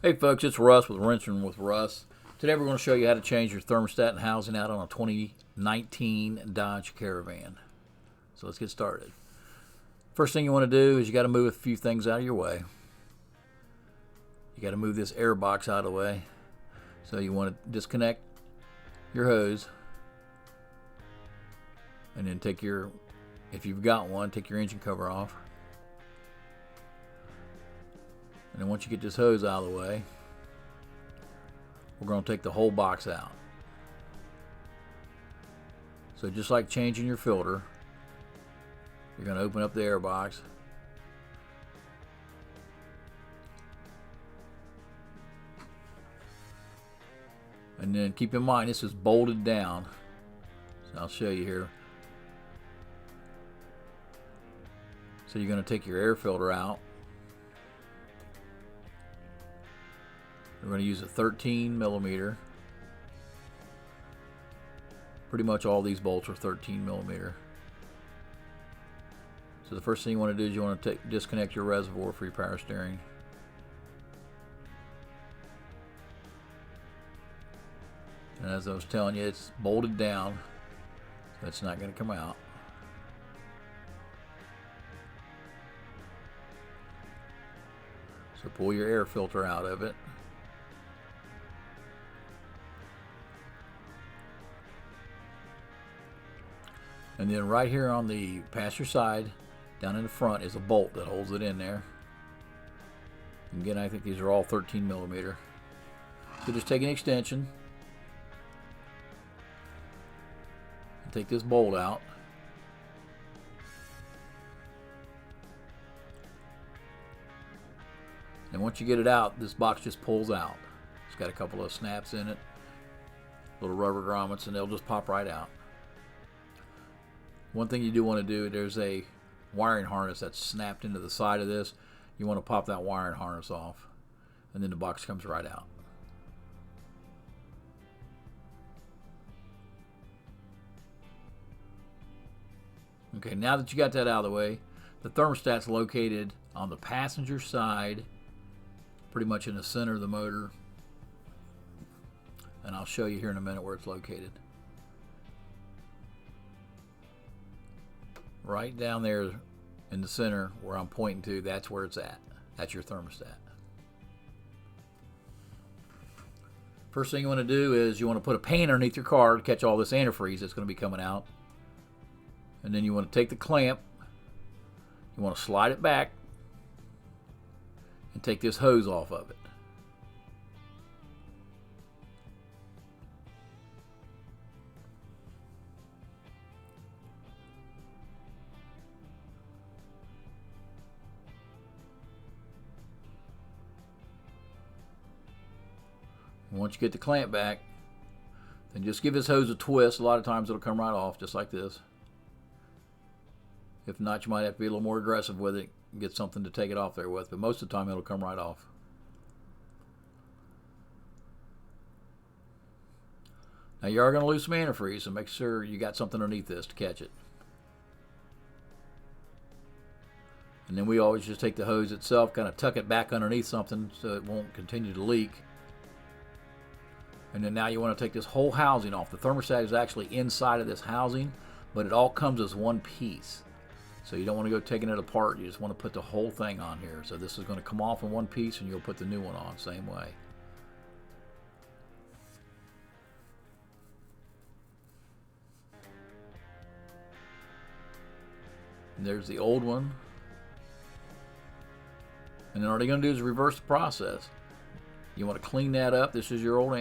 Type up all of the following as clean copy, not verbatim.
Hey folks, it's Russ with Rinsing with Russ. Today we're going to show you how to change your thermostat and housing out on a 2019 Dodge Caravan. So let's get started. First thing you want to do is you got to move a few things out of your way. You got to move this airbox out of the way. So you want to disconnect your hose and then take your, if you've got one, take your engine cover off. And then once you get this hose out of the way, we're going to take the whole box out. So just like changing your filter, you're going to open up the air box. And then keep in mind this is bolted down. So I'll show you here. So you're going to take your air filter out. We're going to use a 13 millimeter. Pretty much all these bolts are 13 millimeter. So the first thing you want to do is you want to disconnect your reservoir for your power steering. And as I was telling you, it's bolted down, so it's not going to come out. So pull your air filter out of it. And then right here on the passenger side, down in the front, is a bolt that holds it in there. And again, I think these are all 13 millimeter. So just take an extension and take this bolt out. And once you get it out, this box just pulls out. It's got a couple of snaps in it, little rubber grommets, and they'll just pop right out. One thing you do want to do, there's a wiring harness that's snapped into the side of this. You want to pop that wiring harness off, and then the box comes right out. Okay, now that you got that out of the way, the thermostat's located on the passenger side, pretty much in the center of the motor. And I'll show you here in a minute where it's located. Right down there in the center where I'm pointing to, that's where it's at. That's your thermostat. First thing you want to do is you want to put a pan underneath your car to catch all this antifreeze that's going to be coming out. And then you want to take the clamp, you want to slide it back and take this hose off of it. Once you get the clamp back, then just give this hose a twist. A lot of times it'll come right off just like this. If not, you might have to be a little more aggressive with it and get something to take it off there with, but most of the time it'll come right off. Now you are going to lose some antifreeze, so make sure you got something underneath this to catch it. And then we always just take the hose itself, kind of tuck it back underneath something so it won't continue to leak. And then now you want to take this whole housing off. The thermostat is actually inside of this housing, but it all comes as one piece. So you don't want to go taking it apart. You just want to put the whole thing on here. So this is going to come off in one piece and you'll put the new one on same way. And there's the old one. And then all you're going to do is reverse the process. You want to clean that up. This is your old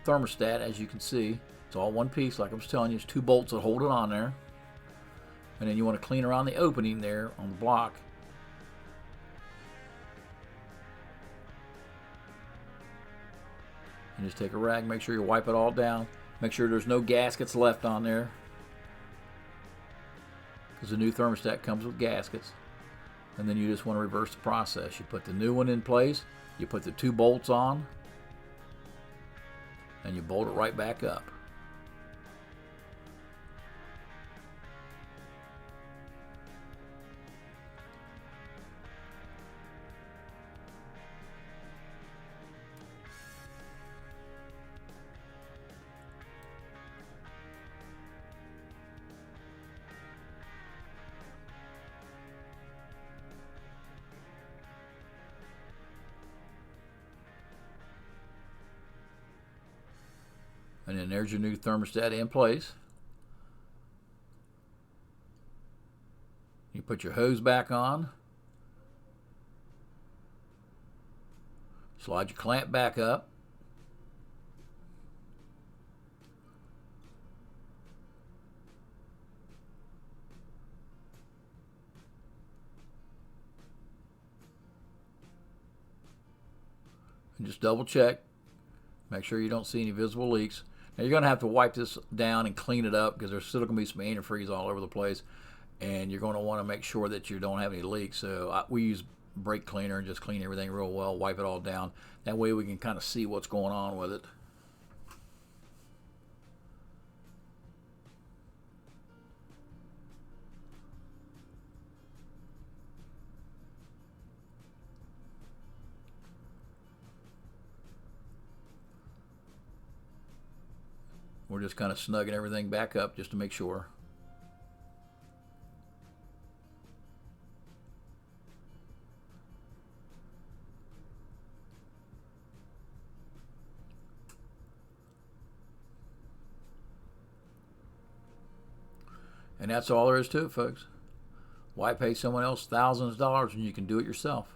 thermostat, as you can see. It's all one piece, like I was telling you. There's two bolts that hold it on there. And then you want to clean around the opening there on the block. And just take a rag, make sure you wipe it all down. Make sure there's no gaskets left on there, because the new thermostat comes with gaskets. And then you just want to reverse the process. You put the new one in place. You put the two bolts on, and you bolt it right back up. then there's your new thermostat in place. You put your hose back on. Slide your clamp back up. And just double check. Make sure you don't see any visible leaks. Now you're going to have to wipe this down and clean it up because there's still going to be some antifreeze all over the place. And you're going to want to make sure that you don't have any leaks. So we use brake cleaner and just clean everything real well, wipe it all down. That way we can kind of see what's going on with it. We're just kind of snugging everything back up just to make sure. And that's all there is to it, folks. Why pay someone else thousands of dollars when you can do it yourself?